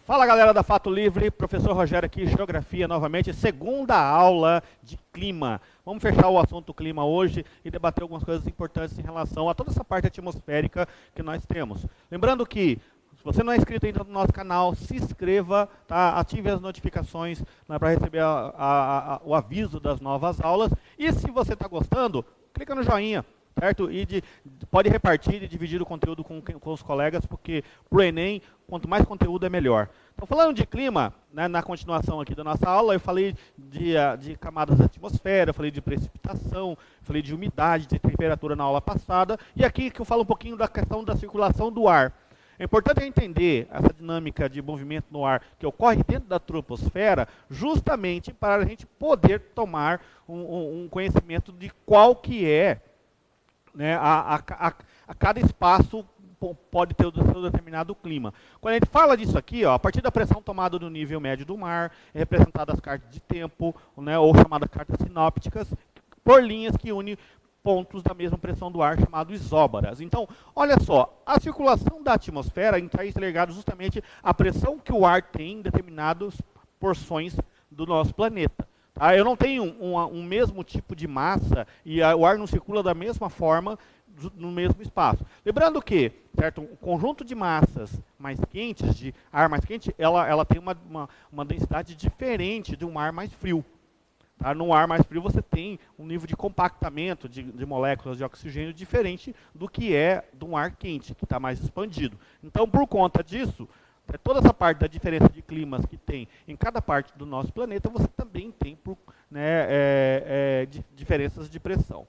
Fala galera da Fato Livre, professor Rogério aqui, Geografia novamente, segunda aula de clima. Vamos fechar o assunto clima hoje e debater algumas coisas importantes em relação a toda essa parte atmosférica que nós temos. Lembrando que, se você não é inscrito ainda no nosso canal, se inscreva, tá? Ative as notificações, né, para receber o aviso das novas aulas. E se você está gostando, clica no joinha. Certo? Pode repartir e dividir o conteúdo com os colegas, porque para o Enem, quanto mais conteúdo é melhor. Então, falando de clima, né, na continuação aqui da nossa aula, eu falei de camadas da atmosfera, falei de precipitação, falei de umidade, de temperatura na aula passada, e aqui que eu falo um pouquinho da questão da circulação do ar. É importante entender essa dinâmica de movimento no ar que ocorre dentro da troposfera, justamente para a gente poder tomar um conhecimento de qual que é, né, a cada espaço pode ter o seu determinado clima. Quando a gente fala disso aqui, ó, a partir da pressão tomada no nível médio do mar, é representada as cartas de tempo, né, ou chamadas cartas sinópticas, por linhas que unem pontos da mesma pressão do ar, chamados isóbaras. Então, olha só, a circulação da atmosfera está ligada justamente à pressão que o ar tem em determinadas porções do nosso planeta. Eu não tenho um mesmo tipo de massa e o ar não circula da mesma forma no mesmo espaço. Lembrando que, certo, um conjunto de massas mais quentes, de ar mais quente, ela tem uma densidade diferente de um ar mais frio. Tá? No ar mais frio você tem um nível de compactamento de moléculas de oxigênio diferente do que é de um ar quente, que está mais expandido. Então, por conta disso, toda essa parte da diferença de climas que tem em cada parte do nosso planeta, você também tem diferenças de pressão.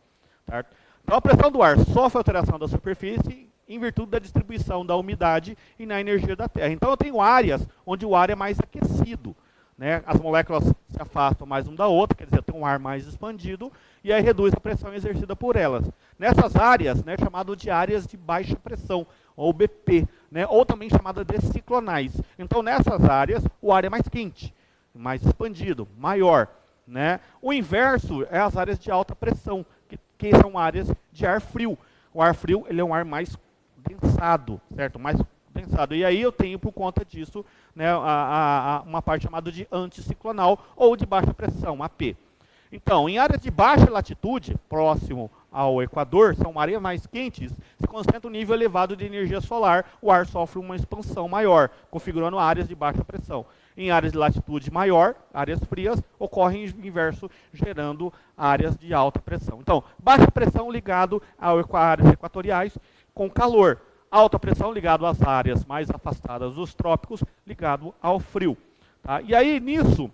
Certo? Então, a pressão do ar sofre alteração da superfície em virtude da distribuição da umidade e na energia da Terra. Então, eu tenho áreas onde o ar é mais aquecido. Né? As moléculas se afastam mais uma da outra, quer dizer, tem um ar mais expandido, e aí reduz a pressão exercida por elas. Nessas áreas, né, chamado de áreas de baixa pressão, ou BP, né, ou também chamada de ciclonais. Então, nessas áreas, o ar é mais quente, mais expandido, maior. Né? O inverso é as áreas de alta pressão, que são áreas de ar frio. O ar frio ele é um ar mais densado, certo? Mais densado. E aí eu tenho, por conta disso, né, uma parte chamada de anticiclonal ou de baixa pressão, AP. Então, em áreas de baixa latitude, próximo ao Equador, são áreas mais quentes, se concentra um nível elevado de energia solar, o ar sofre uma expansão maior, configurando áreas de baixa pressão. Em áreas de latitude maior, áreas frias, ocorre o inverso, gerando áreas de alta pressão. Então, baixa pressão ligado às áreas equatoriais com calor. Alta pressão ligado às áreas mais afastadas dos trópicos, ligado ao frio. Tá? E aí, nisso,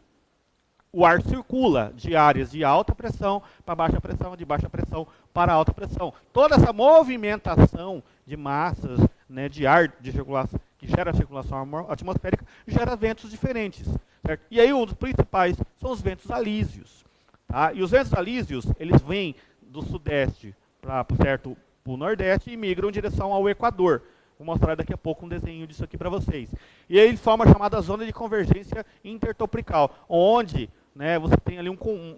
o ar circula de áreas de alta pressão para baixa pressão, de baixa pressão para alta pressão. Toda essa movimentação de massas, né, de ar de circulação, que gera circulação atmosférica, gera ventos diferentes. Certo? E aí os principais são os ventos alísios. Tá? E os ventos alísios, eles vêm do sudeste para o nordeste e migram em direção ao Equador. Vou mostrar daqui a pouco um desenho disso aqui para vocês. E aí ele forma a chamada zona de convergência intertropical, onde, né, você tem ali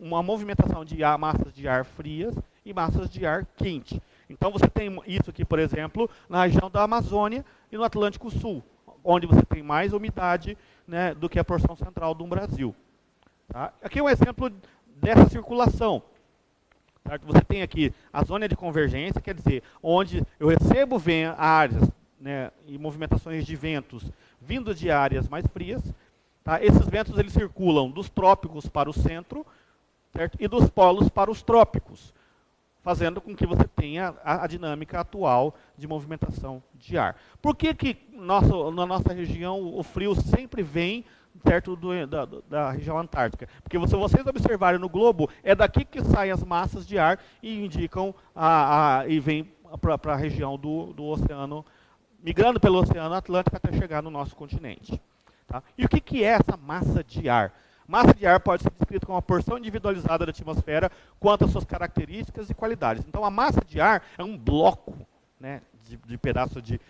uma movimentação de massas de ar frias e massas de ar quente. Então você tem isso aqui, por exemplo, na região da Amazônia e no Atlântico Sul, onde você tem mais umidade, né, do que a porção central do Brasil. Tá? Aqui é um exemplo dessa circulação. Certo? Você tem aqui a zona de convergência, quer dizer, onde eu recebo áreas, né, e movimentações de ventos vindos de áreas mais frias. Tá? Esses ventos eles circulam dos trópicos para o centro, certo? E dos polos para os trópicos, fazendo com que você tenha a dinâmica atual de movimentação de ar. Por que na nossa região o frio sempre vem perto da região antártica? Porque se vocês observarem no globo, é daqui que saem as massas de ar e indicam e vem para a região do oceano, migrando pelo Oceano Atlântico até chegar no nosso continente. Tá? E o que é essa massa de ar? Massa de ar pode ser descrita como uma porção individualizada da atmosfera quanto às suas características e qualidades. Então, a massa de ar é um bloco, né, de pedaço de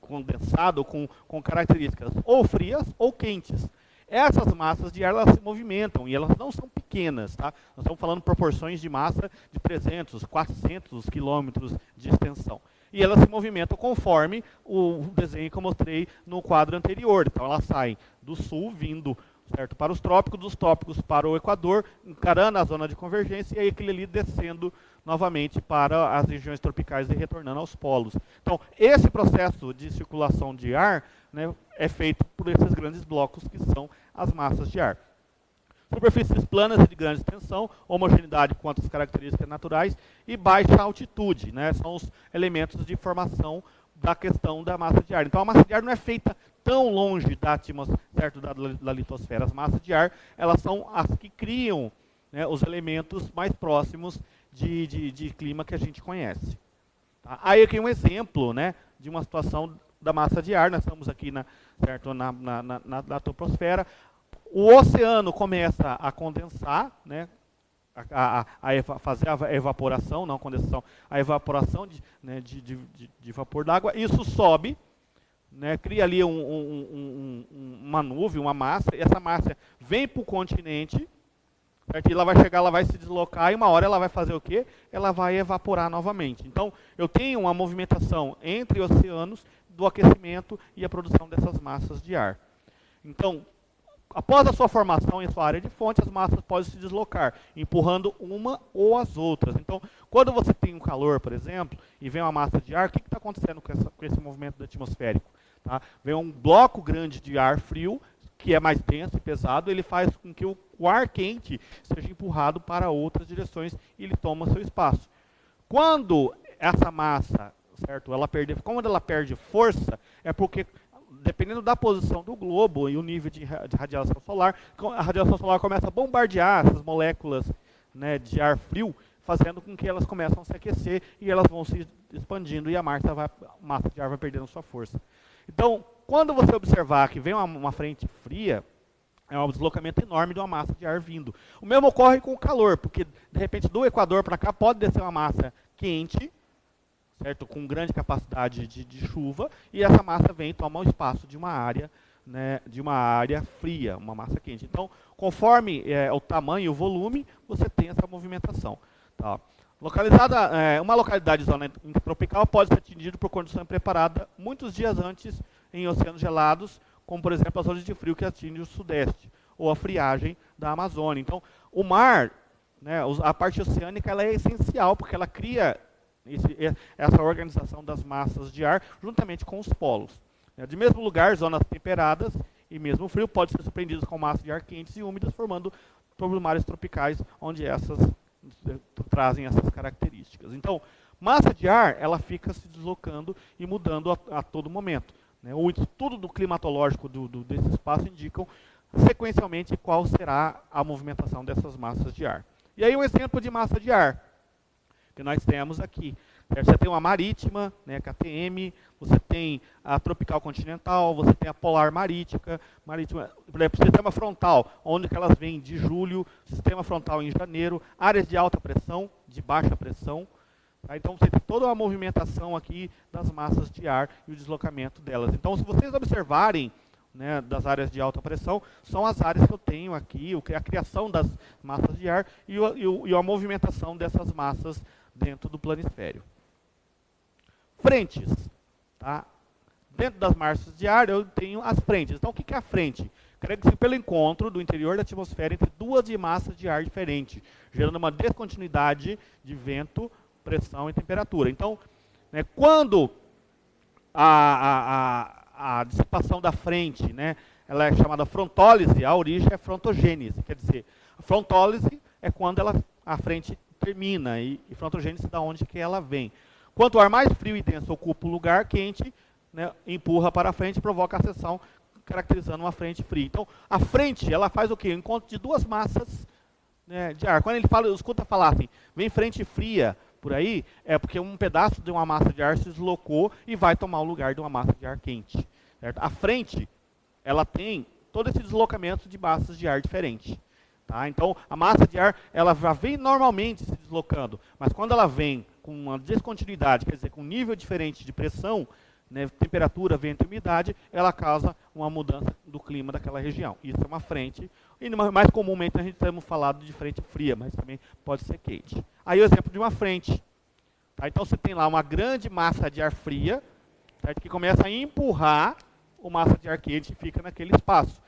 condensado com características ou frias ou quentes. Essas massas de ar elas se movimentam e elas não são pequenas. Tá? Nós estamos falando de proporções de massa de 300, 400 quilômetros de extensão. E elas se movimentam conforme o desenho que eu mostrei no quadro anterior. Então elas saem do sul, vindo, certo, para os trópicos, dos trópicos para o Equador, encarando a zona de convergência, e aí aquele ali descendo novamente para as regiões tropicais e retornando aos polos. Então, esse processo de circulação de ar, né, é feito por esses grandes blocos que são as massas de ar. Superfícies planas e de grande extensão, homogeneidade quanto às características naturais e baixa altitude, né, são os elementos de formação da questão da massa de ar. Então a massa de ar não é feita tão longe da atmosfera, certo, da litosfera. As massas de ar, elas são as que criam, né, os elementos mais próximos de clima que a gente conhece. Tá? Aí aqui um exemplo, né, de uma situação da massa de ar. Nós estamos aqui certo, na troposfera. O oceano começa a condensar, né, fazer a evaporação, não a condensação, a evaporação né, de vapor d'água. Isso sobe, né, cria ali uma nuvem, uma massa, e essa massa vem para o continente, certo? E ela vai chegar, ela vai se deslocar, e uma hora ela vai fazer o quê? Ela vai evaporar novamente. Então, eu tenho uma movimentação entre oceanos do aquecimento e a produção dessas massas de ar. Então, após a sua formação em sua área de fonte, as massas podem se deslocar, empurrando uma ou as outras. Então, quando você tem um calor, por exemplo, e vem uma massa de ar, o que está acontecendo com esse movimento atmosférico? Tá? Vem um bloco grande de ar frio, que é mais denso e pesado, ele faz com que o ar quente seja empurrado para outras direções e ele toma seu espaço. Quando essa massa, certo, quando ela perde força, é porque, dependendo da posição do globo e o nível de radiação solar, a radiação solar começa a bombardear essas moléculas, né, de ar frio, fazendo com que elas começam a se aquecer e elas vão se expandindo e a massa de ar vai perdendo sua força. Então, quando você observar que vem uma frente fria, é um deslocamento enorme de uma massa de ar vindo. O mesmo ocorre com o calor, porque de repente do Equador para cá pode descer uma massa quente, certo? Com grande capacidade de chuva, e essa massa vem e toma o espaço de uma área, né, de uma área fria, uma massa quente. Então, conforme o tamanho e o volume, você tem essa movimentação. Tá? Uma localidade de zona tropical pode ser atingida por condição preparada muitos dias antes em oceanos gelados, como por exemplo as zonas de frio que atingem o sudeste, ou a friagem da Amazônia. Então, o mar, né, a parte oceânica, ela é essencial, porque ela cria essa organização das massas de ar juntamente com os polos. De mesmo lugar, zonas temperadas e mesmo frio podem ser surpreendidas com massas de ar quentes e úmidas, formando mares tropicais, onde essas trazem essas características. Então, massa de ar, ela fica se deslocando e mudando a todo momento. Né? O estudo do climatológico desse espaço indicam sequencialmente qual será a movimentação dessas massas de ar. E aí um exemplo de massa de ar que nós temos aqui. Você tem uma marítima, né, KTM, você tem a tropical continental, você tem a polar marítima, por exemplo, sistema frontal, onde que elas vêm de julho, sistema frontal em janeiro, áreas de alta pressão, de baixa pressão. Tá? Então você tem toda uma movimentação aqui das massas de ar e o deslocamento delas. Então, se vocês observarem, né, das áreas de alta pressão, são as áreas que eu tenho aqui, a criação das massas de ar e a movimentação dessas massas dentro do planisfério. Frentes. Tá? Dentro das massas de ar, eu tenho as frentes. Então, o que é a frente? Carrega-se pelo encontro do interior da atmosfera entre duas massas de ar diferentes, gerando uma descontinuidade de vento, pressão e temperatura. Então, né, quando a dissipação da frente, né, ela é chamada frontólise, a origem é frontogênese. Quer dizer, a frontólise é quando a frente termina e frontogênese da onde que ela vem. Quanto o ar mais frio e denso ocupa o lugar quente, né, empurra para a frente e provoca a seção, caracterizando uma frente fria. Então, a frente, ela faz o quê? O encontro de duas massas, né, de ar. Quando ele escuta falar assim, vem frente fria por aí, é porque um pedaço de uma massa de ar se deslocou e vai tomar o lugar de uma massa de ar quente. Certo? A frente, ela tem todo esse deslocamento de massas de ar diferente. Tá? Então, a massa de ar, ela já vem normalmente se deslocando, mas quando ela vem com uma descontinuidade, quer dizer, com um nível diferente de pressão, né, temperatura, vento e umidade, ela causa uma mudança do clima daquela região. Isso é uma frente, e mais comumente a gente temos falado de frente fria, mas também pode ser quente. Aí o exemplo de uma frente, Tá? Então você tem lá uma grande massa de ar fria, certo? Que começa a empurrar o massa de ar quente e fica naquele espaço.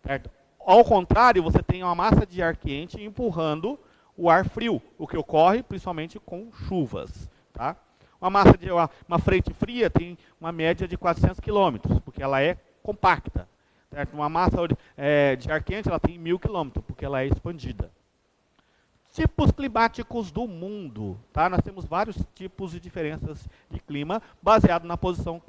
Certo? Ao contrário, você tem uma massa de ar quente empurrando o ar frio, o que ocorre principalmente com chuvas. Tá? Uma frente fria tem uma média de 400 km, porque ela é compacta. Certo? Uma massa de ar quente ela tem 1000 km, porque ela é expandida. Tipos climáticos do mundo. Tá? Nós temos vários tipos e diferenças de clima, baseado na posição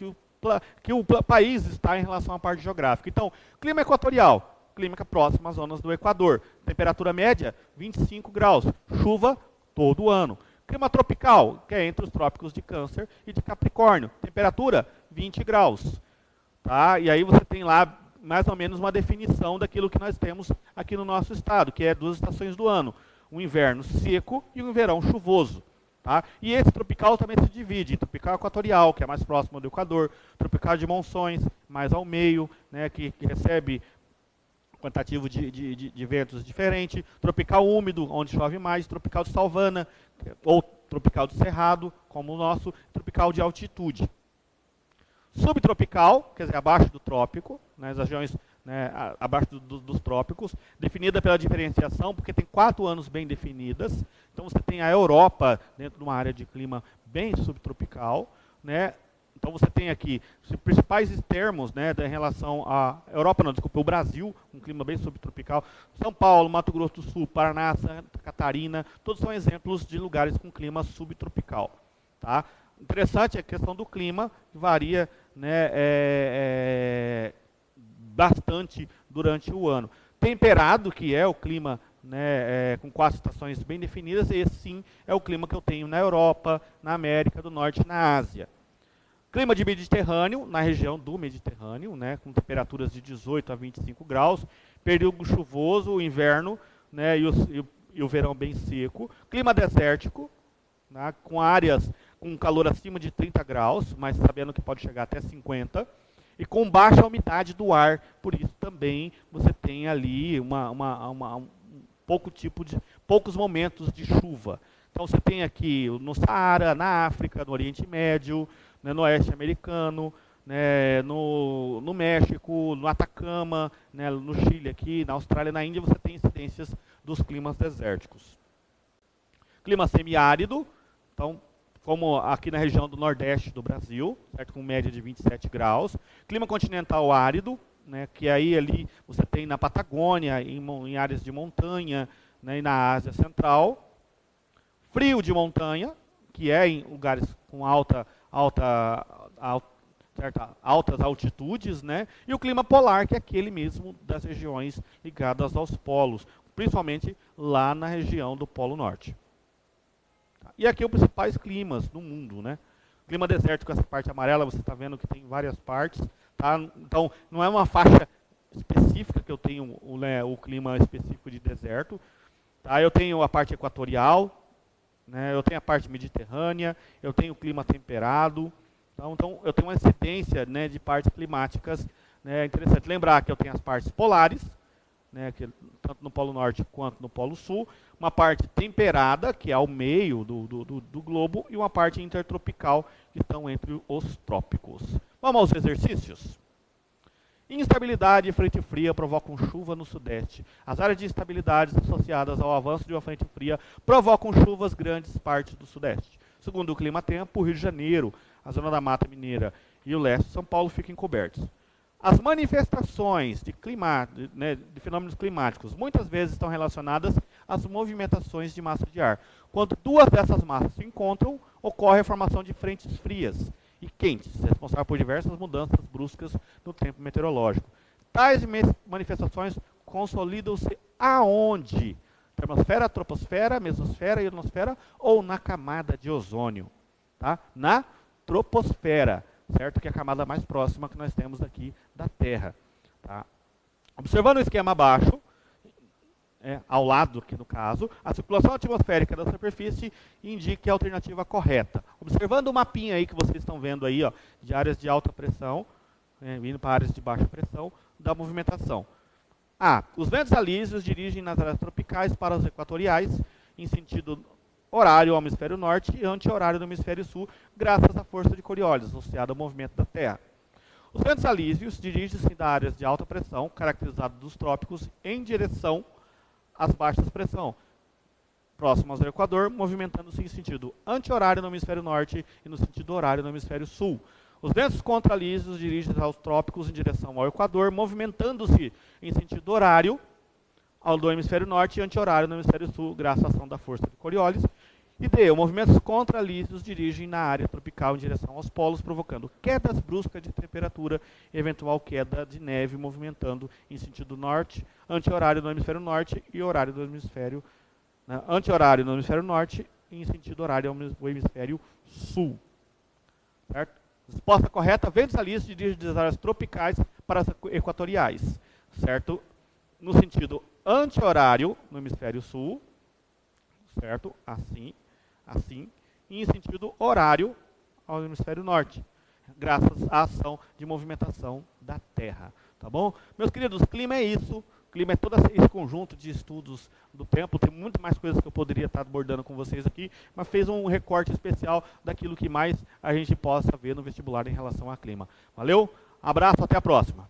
que o país está em relação à parte geográfica. Então, clima equatorial, clima próximo às zonas do Equador. Temperatura média, 25 graus. Chuva todo ano. Clima tropical, que é entre os trópicos de Câncer e de Capricórnio. Temperatura, 20 graus. Tá? E aí você tem lá mais ou menos uma definição daquilo que nós temos aqui no nosso estado, que é 2 estações do ano. Um inverno seco e um verão chuvoso. Tá? E esse tropical também se divide em tropical equatorial, que é mais próximo do Equador, tropical de monções, mais ao meio, né, que recebe quantitativo de ventos diferente, tropical úmido, onde chove mais, tropical de salvana, ou tropical de cerrado, como o nosso, tropical de altitude. Subtropical, quer dizer, abaixo do trópico, né, as regiões abaixo dos trópicos, definida pela diferenciação, porque tem 4 anos bem definidas. Então você tem a Europa dentro de uma área de clima bem subtropical, né? Então você tem aqui os principais termos, né, em relação à Europa, não, desculpa, o Brasil, um clima bem subtropical. São Paulo, Mato Grosso do Sul, Paraná, Santa Catarina, todos são exemplos de lugares com clima subtropical. Tá? Interessante a questão do clima, que varia, né, bastante durante o ano. Temperado, que é o clima, né, com 4 estações bem definidas, esse sim é o clima que eu tenho na Europa, na América do Norte e na Ásia. Clima de Mediterrâneo, na região do Mediterrâneo, né, com temperaturas de 18 a 25 graus, período chuvoso, o inverno, né, e o verão bem seco. Clima desértico, né, com áreas com calor acima de 30 graus, mas sabendo que pode chegar até 50, e com baixa umidade do ar, por isso também você tem ali poucos momentos de chuva. Então você tem aqui no Saara, na África, no Oriente Médio, né, no Oeste Americano, né, no México, no Atacama, né, no Chile aqui, na Austrália, na Índia, você tem incidências dos climas desérticos. Clima semiárido, então, como aqui na região do Nordeste do Brasil, certo? Com média de 27 graus. Clima continental árido, né, que aí ali você tem na Patagônia, em áreas de montanha, né, e na Ásia Central. Frio de montanha, que é em lugares com altas altitudes, né? E o clima polar, que é aquele mesmo das regiões ligadas aos polos, principalmente lá na região do Polo Norte. E aqui os principais climas no mundo, né? Clima desértico, essa parte amarela, você está vendo que tem várias partes. Tá? Então, não é uma faixa específica que eu tenho o clima específico de deserto. Tá? Eu tenho a parte equatorial, né? Eu tenho a parte mediterrânea, eu tenho o clima temperado. Então eu tenho uma incidência, né, de partes climáticas. Né? É interessante lembrar que eu tenho as partes polares, né, que, tanto no Polo Norte quanto no Polo Sul, uma parte temperada, que é ao meio do globo, e uma parte intertropical, que estão entre os trópicos. Vamos aos exercícios? Instabilidade e frente fria provocam chuva no sudeste. As áreas de instabilidade associadas ao avanço de uma frente fria provocam chuvas grandes partes do sudeste. Segundo o Clima-Tempo, o Rio de Janeiro, a zona da Mata Mineira e o leste de São Paulo ficam cobertos. As manifestações de fenômenos climáticos muitas vezes estão relacionadas às movimentações de massa de ar. Quando 2 dessas massas se encontram, ocorre a formação de frentes frias e quentes, responsável por diversas mudanças bruscas no tempo meteorológico. Tais manifestações consolidam-se aonde? Termosfera, troposfera, mesosfera, ionosfera ou na camada de ozônio? Tá? Na troposfera, certo? Que é a camada mais próxima que nós temos aqui da Terra. Tá? Observando o esquema abaixo, ao lado aqui no caso, a circulação atmosférica da superfície indica a alternativa correta. Observando o mapinha aí que vocês estão vendo aí, ó, de áreas de alta pressão, vindo para áreas de baixa pressão, da movimentação. Os ventos alísios dirigem nas áreas tropicais para as equatoriais, em sentido horário ao hemisfério norte e anti-horário no hemisfério sul, graças à força de Coriolis, associada ao movimento da Terra. Os ventos alísios dirigem-se da áreas de alta pressão, caracterizadas dos trópicos, em direção às baixas pressão, próximas ao Equador, movimentando-se em sentido anti-horário no hemisfério norte e no sentido horário no hemisfério sul. Os ventos contralísios dirigem-se aos trópicos em direção ao Equador, movimentando-se em sentido horário ao do hemisfério norte e anti-horário no hemisfério sul, graças à ação da força de Coriolis. E D, os movimentos contralísios dirigem na área tropical em direção aos polos, provocando quedas bruscas de temperatura e eventual queda de neve, movimentando em sentido norte, anti-horário no hemisfério norte e horário do hemisfério anti-horário no hemisfério norte e em sentido horário ao hemisfério sul. Certo? Resposta correta: ventos alísios dirigem das áreas tropicais para as equatoriais. Certo? No sentido anti-horário no hemisfério sul, certo? Assim, e em sentido horário ao hemisfério norte, graças à ação de movimentação da Terra. Tá bom? Meus queridos, clima é isso. Clima é todo esse conjunto de estudos do tempo. Tem muito mais coisas que eu poderia estar abordando com vocês aqui, mas fez um recorte especial daquilo que mais a gente possa ver no vestibular em relação a clima. Valeu? Abraço, até a próxima.